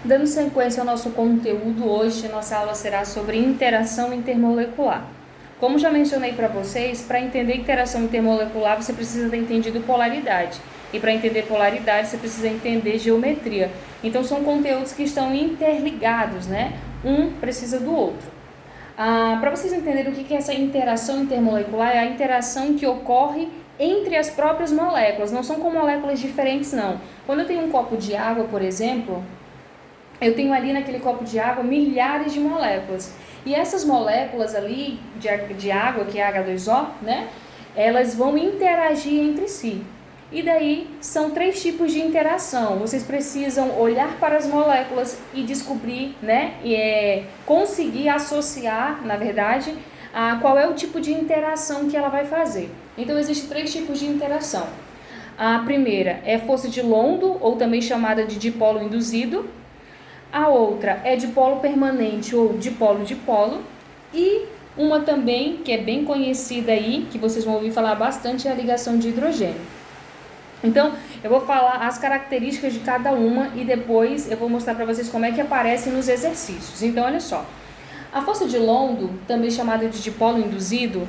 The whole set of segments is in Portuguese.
Dando sequência ao nosso conteúdo, hoje nossa aula será sobre interação intermolecular. Como já mencionei para vocês, para entender interação intermolecular você precisa ter entendido polaridade. E para entender polaridade você precisa entender geometria. Então são conteúdos que estão interligados, né? Um precisa do outro. Para vocês entenderem o que é essa interação intermolecular, é a interação que ocorre entre as próprias moléculas, não são com moléculas diferentes não. Quando eu tenho um copo de água, por exemplo, eu tenho ali naquele copo de água milhares de moléculas. E essas moléculas ali de água, que é H2O, né? Elas vão interagir entre si. E daí são 3 tipos de interação. Vocês precisam olhar para as moléculas e descobrir, né? E conseguir associar, na verdade, qual é o tipo de interação que ela vai fazer. Então existem 3 tipos de interação. A primeira é força de London, ou também chamada de dipolo induzido. A outra é dipolo permanente ou dipolo-dipolo. E uma também, que é bem conhecida aí, que vocês vão ouvir falar bastante, é a ligação de hidrogênio. Então, eu vou falar as características de cada uma e depois eu vou mostrar para vocês como é que aparece nos exercícios. Então, olha só. A força de London, também chamada de dipolo induzido,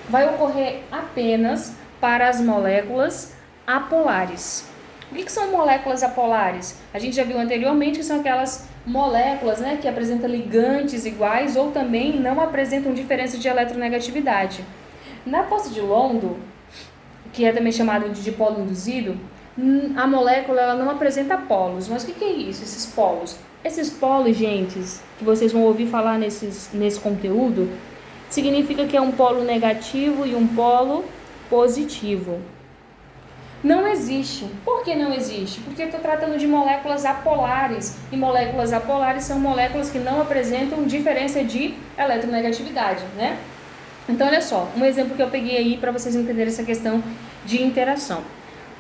vai ocorrer apenas para as moléculas apolares. O que são moléculas apolares? A gente já viu anteriormente que são aquelas moléculas, né, que apresentam ligantes iguais ou também não apresentam diferença de eletronegatividade. Na força de London, que é também chamada de dipolo induzido, a molécula ela não apresenta polos. Mas o que é isso, esses polos? Esses polos, gente, que vocês vão ouvir falar nesse conteúdo, significa que é um polo negativo e um polo positivo. Não existe. Por que não existe? Porque eu estou tratando de moléculas apolares. E moléculas apolares são moléculas que não apresentam diferença de eletronegatividade, né? Então, olha só, um exemplo que eu peguei aí para vocês entenderem essa questão de interação.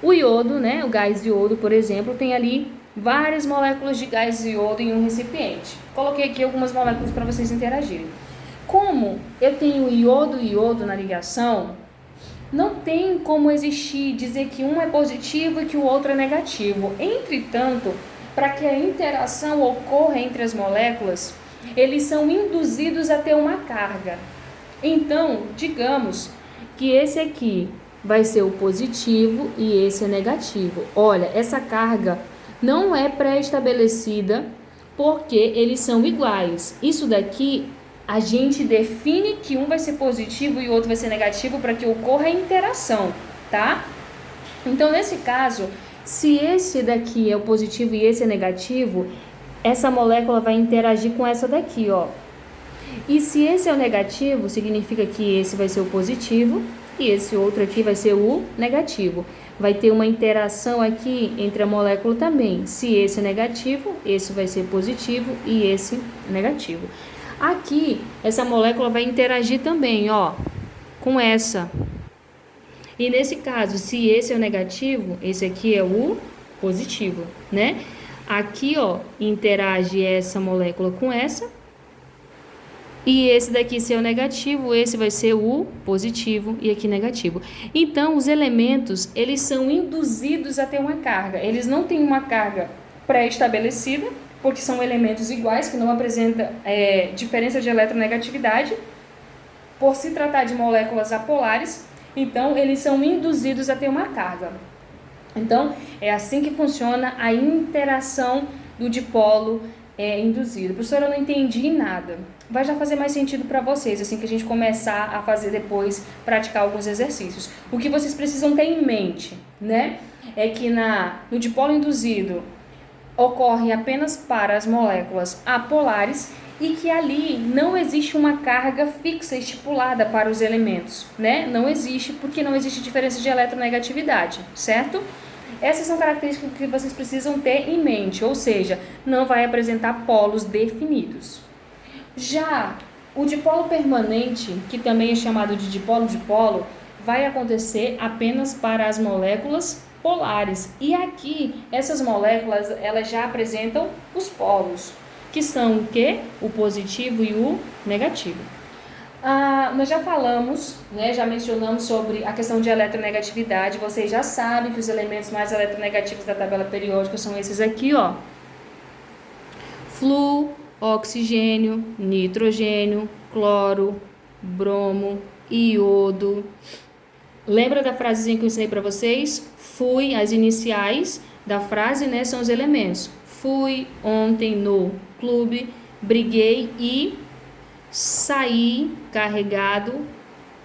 O iodo, né, o gás iodo, por exemplo, tem ali várias moléculas de gás iodo em um recipiente. Coloquei aqui algumas moléculas para vocês interagirem. Como eu tenho iodo e iodo na ligação, não tem como existir, dizer que um é positivo e que o outro é negativo. Entretanto, para que a interação ocorra entre as moléculas, eles são induzidos a ter uma carga. Então, digamos que esse aqui vai ser o positivo e esse é negativo. Olha, essa carga não é pré-estabelecida porque eles são iguais. Isso daqui a gente define que um vai ser positivo e o outro vai ser negativo para que ocorra a interação, tá? Então, nesse caso, se esse daqui é o positivo e esse é negativo, essa molécula vai interagir com essa daqui, ó. E se esse é o negativo, significa que esse vai ser o positivo e esse outro aqui vai ser o negativo. Vai ter uma interação aqui entre a molécula também. Se esse é negativo, esse vai ser positivo e esse negativo. Aqui, essa molécula vai interagir também, ó, com essa. E nesse caso, se esse é o negativo, esse aqui é o positivo, né? Aqui, ó, interage essa molécula com essa. E esse daqui, se é o negativo, esse vai ser o positivo e aqui negativo. Então, os elementos, eles são induzidos a ter uma carga. Eles não têm uma carga pré-estabelecida, porque são elementos iguais, que não apresentam diferença de eletronegatividade. Por se tratar de moléculas apolares, então, eles são induzidos a ter uma carga. Então, é assim que funciona a interação do dipolo induzido. Professora, eu não entendi nada. Vai já fazer mais sentido para vocês, assim que a gente começar a fazer depois, praticar alguns exercícios. O que vocês precisam ter em mente, né? É que no dipolo induzido ocorre apenas para as moléculas apolares e que ali não existe uma carga fixa estipulada para os elementos, né? Não existe, porque não existe diferença de eletronegatividade, certo? Essas são características que vocês precisam ter em mente, ou seja, não vai apresentar polos definidos. Já o dipolo permanente, que também é chamado de dipolo-dipolo, vai acontecer apenas para as moléculas polares. E aqui, essas moléculas, elas já apresentam os polos, que são o quê? O positivo e o negativo. Nós já falamos, né, já mencionamos sobre a questão de eletronegatividade. Vocês já sabem que os elementos mais eletronegativos da tabela periódica são esses aqui, ó. Flu, oxigênio, nitrogênio, cloro, bromo, iodo. Lembra da frasezinha que eu ensinei para vocês? Fui, as iniciais da frase, né, são os elementos. Fui ontem no clube, briguei e saí carregado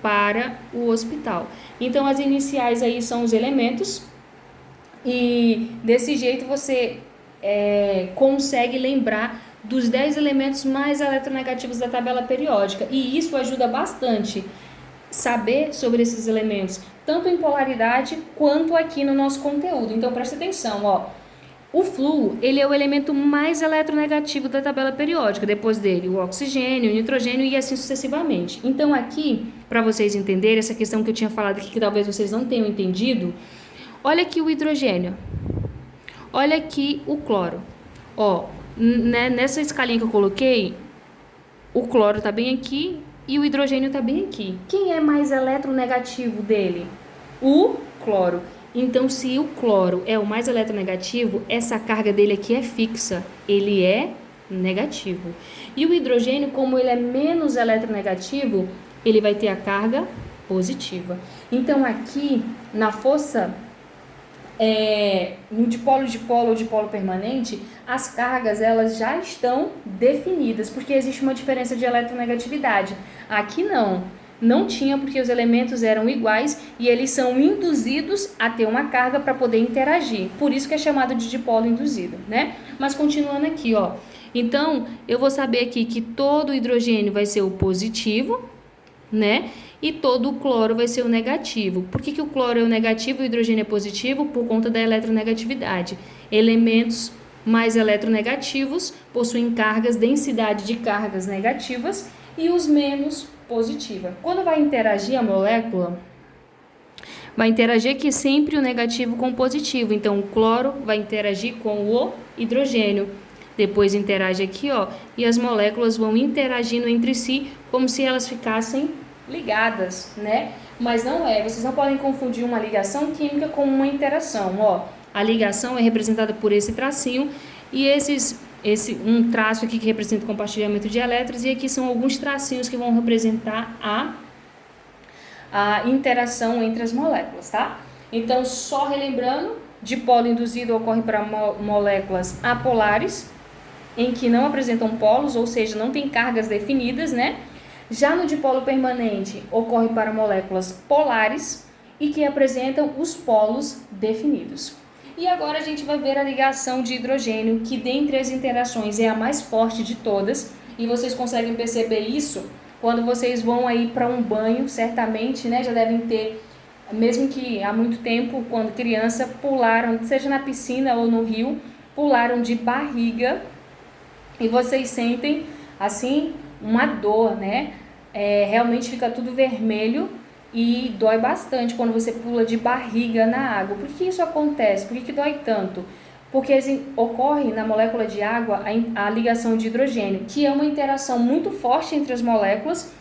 para o hospital. Então, as iniciais aí são os elementos e desse jeito você consegue lembrar dos 10 elementos mais eletronegativos da tabela periódica. E isso ajuda bastante saber sobre esses elementos, tanto em polaridade quanto aqui no nosso conteúdo. Então, preste atenção, ó. O flúor, ele é o elemento mais eletronegativo da tabela periódica, depois dele o oxigênio, o nitrogênio e assim sucessivamente. Então aqui, para vocês entenderem essa questão que eu tinha falado aqui, que talvez vocês não tenham entendido, olha aqui o hidrogênio, olha aqui o cloro. Ó, nessa escalinha que eu coloquei, o cloro está bem aqui e o hidrogênio está bem aqui. Quem é mais eletronegativo dele? O cloro. Então, se o cloro é o mais eletronegativo, essa carga dele aqui é fixa, ele é negativo. E o hidrogênio, como ele é menos eletronegativo, ele vai ter a carga positiva. Então, aqui na força, no dipolo ou dipolo permanente, as cargas elas já estão definidas, porque existe uma diferença de eletronegatividade. Aqui não tinha, porque os elementos eram iguais e eles são induzidos a ter uma carga para poder interagir. Por isso que é chamado de dipolo induzido, né? Mas continuando aqui, ó. Então, eu vou saber aqui que todo hidrogênio vai ser o positivo, né? E todo o cloro vai ser o negativo. Por que o cloro é o negativo e o hidrogênio é positivo? Por conta da eletronegatividade. Elementos mais eletronegativos possuem densidade de cargas negativas e os menos positiva. Quando vai interagir a molécula, vai interagir aqui sempre o negativo com o positivo. Então, o cloro vai interagir com o hidrogênio. Depois interage aqui, ó, e as moléculas vão interagindo entre si como se elas ficassem ligadas, né? Mas não é. Vocês não podem confundir uma ligação química com uma interação, ó. A ligação é representada por esse tracinho e um traço aqui que representa o compartilhamento de elétrons e aqui são alguns tracinhos que vão representar a interação entre as moléculas, tá? Então, só relembrando, dipolo induzido ocorre para moléculas apolares, em que não apresentam polos, ou seja, não tem cargas definidas, né? Já no dipolo permanente, ocorre para moléculas polares e que apresentam os polos definidos. E agora a gente vai ver a ligação de hidrogênio, que dentre as interações é a mais forte de todas, e vocês conseguem perceber isso quando vocês vão aí para um banho, certamente, né, já devem ter, mesmo que há muito tempo, quando criança, pularam, seja na piscina ou no rio, pularam de barriga, e vocês sentem, assim, uma dor, né, realmente fica tudo vermelho, e dói bastante quando você pula de barriga na água. Por que isso acontece? Por que dói tanto? Porque ocorre na molécula de água a ligação de hidrogênio, que é uma interação muito forte entre as moléculas,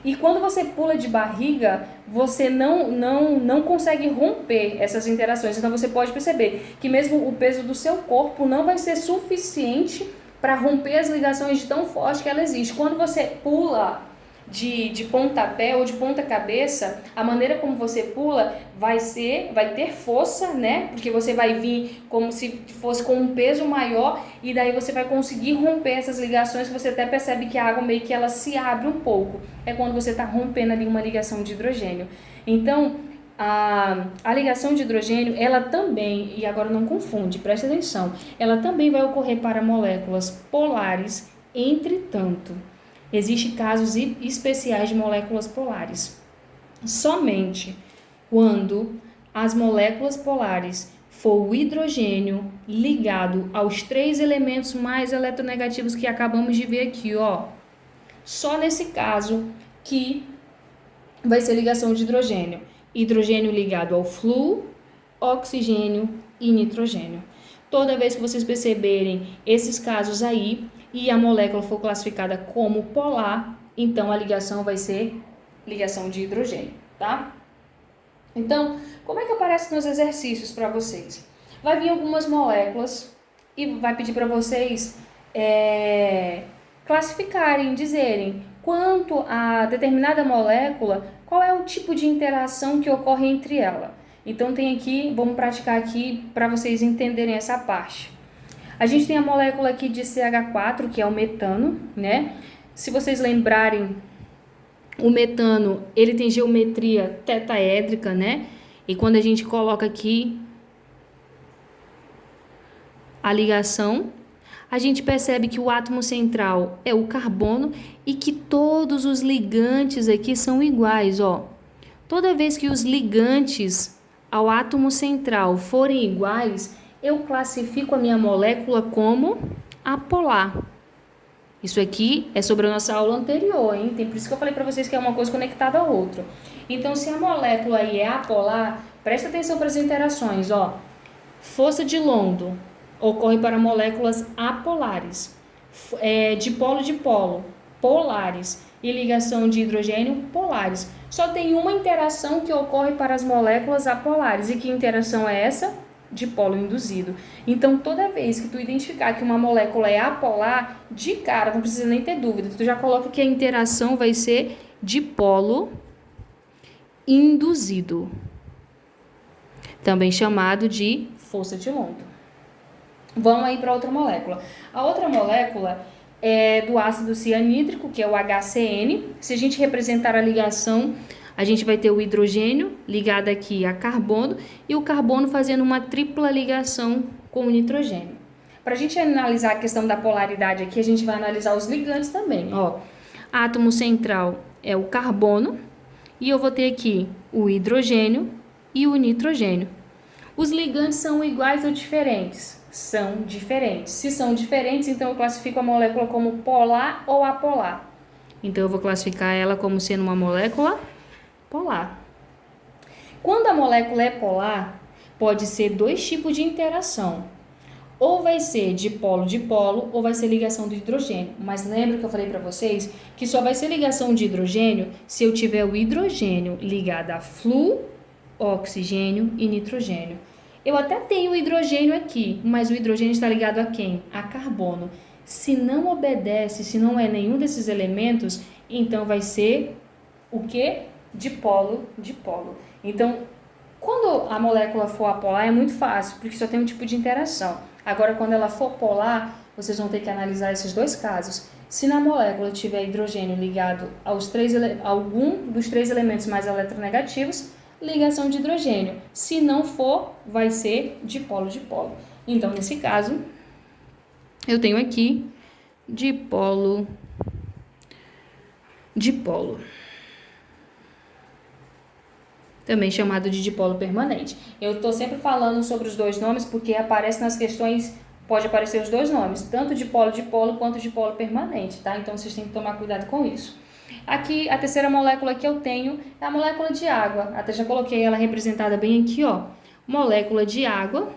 e quando você pula de barriga, você não consegue romper essas interações. Então você pode perceber que mesmo o peso do seu corpo não vai ser suficiente para romper as ligações de tão forte que ela existe. Quando você pula de pontapé ou de ponta cabeça, a maneira como você pula vai ter força, né? Porque você vai vir como se fosse com um peso maior e daí você vai conseguir romper essas ligações, que você até percebe que a água meio que ela se abre um pouco. É quando você está rompendo ali uma ligação de hidrogênio. Então, a ligação de hidrogênio, ela também, e agora não confunde, presta atenção, ela também vai ocorrer para moléculas polares, entretanto, existem casos especiais de moléculas polares. Somente quando as moléculas polares for o hidrogênio ligado aos 3 elementos mais eletronegativos que acabamos de ver aqui, ó. Só nesse caso que vai ser ligação de hidrogênio. Hidrogênio ligado ao flúor, oxigênio e nitrogênio. Toda vez que vocês perceberem esses casos aí, e a molécula for classificada como polar, então a ligação vai ser ligação de hidrogênio, tá? Então, como é que aparece nos exercícios para vocês? Vai vir algumas moléculas e vai pedir para vocês classificarem, dizerem quanto a determinada molécula, qual é o tipo de interação que ocorre entre ela. Então tem aqui, vamos praticar aqui para vocês entenderem essa parte. A gente tem a molécula aqui de CH4, que é o metano, né? Se vocês lembrarem, o metano, ele tem geometria tetaédrica, né? E quando a gente coloca aqui a ligação, a gente percebe que o átomo central é o carbono e que todos os ligantes aqui são iguais, ó. Toda vez que os ligantes ao átomo central forem iguais, eu classifico a minha molécula como apolar. Isso aqui é sobre a nossa aula anterior, hein? Por isso que eu falei para vocês que é uma coisa conectada à outra. Então, se a molécula aí é apolar, presta atenção para as interações, ó. Força de London ocorre para moléculas apolares, dipolo, polares, e ligação de hidrogênio, polares. Só tem uma interação que ocorre para as moléculas apolares. E que interação é essa? Dipolo induzido. Então, toda vez que tu identificar que uma molécula é apolar, de cara, não precisa nem ter dúvida, tu já coloca que a interação vai ser dipolo induzido, também chamado de força de London. Vamos aí para outra molécula. A outra molécula é do ácido cianídrico, que é o HCN. Se a gente representar a ligação, a gente vai ter o hidrogênio ligado aqui a carbono e o carbono fazendo uma tripla ligação com o nitrogênio. Para a gente analisar a questão da polaridade aqui, a gente vai analisar os ligantes também. Ó, átomo central é o carbono e eu vou ter aqui o hidrogênio e o nitrogênio. Os ligantes são iguais ou diferentes? São diferentes. Se são diferentes, então eu classifico a molécula como polar ou apolar. Então eu vou classificar ela como sendo uma molécula polar. Quando a molécula é polar, pode ser dois tipos de interação. Ou vai ser dipolo-dipolo, ou vai ser ligação do hidrogênio. Mas lembra que eu falei para vocês que só vai ser ligação de hidrogênio se eu tiver o hidrogênio ligado a flúor, oxigênio e nitrogênio. Eu até tenho o hidrogênio aqui, mas o hidrogênio está ligado a quem? A carbono. Se não obedece, se não é nenhum desses elementos, então vai ser o quê? Dipolo-dipolo. Então, quando a molécula for apolar é muito fácil, porque só tem um tipo de interação. Agora, quando ela for polar, vocês vão ter que analisar esses dois casos. Se na molécula tiver hidrogênio ligado a algum dos três elementos mais eletronegativos, ligação de hidrogênio. Se não for, vai ser dipolo-dipolo. Então, nesse caso, eu tenho aqui dipolo-dipolo. Também chamado de dipolo permanente. Eu estou sempre falando sobre os dois nomes porque aparece nas questões, pode aparecer os dois nomes, tanto dipolo-dipolo quanto dipolo permanente, tá? Então, vocês têm que tomar cuidado com isso. Aqui, a terceira molécula que eu tenho é a molécula de água. Até já coloquei ela representada bem aqui, ó. Molécula de água.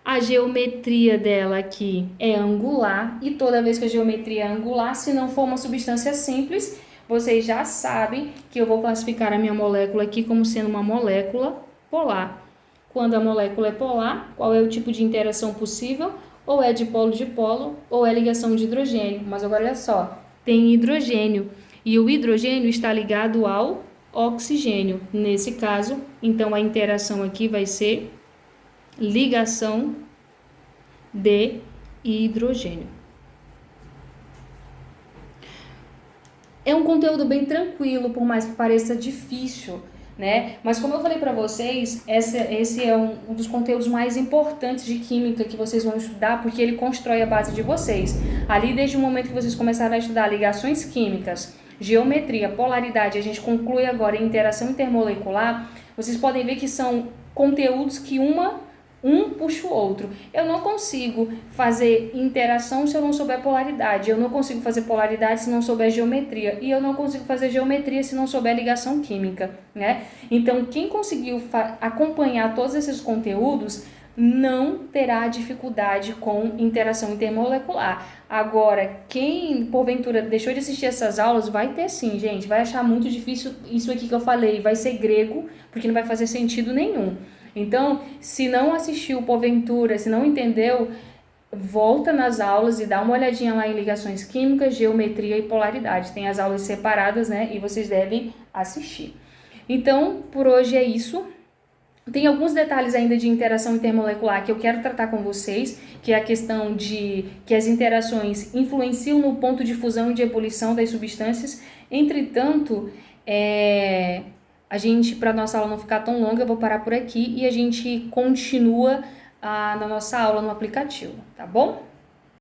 A geometria dela aqui é angular. E toda vez que a geometria é angular, se não for uma substância simples, vocês já sabem que eu vou classificar a minha molécula aqui como sendo uma molécula polar. Quando a molécula é polar, qual é o tipo de interação possível? Ou é dipolo-dipolo, ou é ligação de hidrogênio. Mas agora olha só, tem hidrogênio. E o hidrogênio está ligado ao oxigênio. Nesse caso, então a interação aqui vai ser ligação de hidrogênio. É um conteúdo bem tranquilo, por mais que pareça difícil, né? Mas como eu falei para vocês, esse é um dos conteúdos mais importantes de química que vocês vão estudar, porque ele constrói a base de vocês. Ali, desde o momento que vocês começaram a estudar ligações químicas, geometria, polaridade, a gente conclui agora em interação intermolecular, vocês podem ver que são conteúdos que um puxa o outro. Eu não consigo fazer interação se eu não souber polaridade. Eu não consigo fazer polaridade se não souber geometria. E eu não consigo fazer geometria se não souber ligação química, né? Então, quem conseguiu acompanhar todos esses conteúdos não terá dificuldade com interação intermolecular. Agora, quem porventura deixou de assistir essas aulas, vai ter sim, gente. Vai achar muito difícil isso aqui que eu falei. Vai ser grego, porque não vai fazer sentido nenhum. Então, se não assistiu porventura, se não entendeu, volta nas aulas e dá uma olhadinha lá em ligações químicas, geometria e polaridade. Tem as aulas separadas, né? E vocês devem assistir. Então, por hoje é isso. Tem alguns detalhes ainda de interação intermolecular que eu quero tratar com vocês, que é a questão de que as interações influenciam no ponto de fusão e de ebulição das substâncias. Entretanto, a gente, para nossa aula não ficar tão longa, eu vou parar por aqui e a gente continua na nossa aula no aplicativo, tá bom?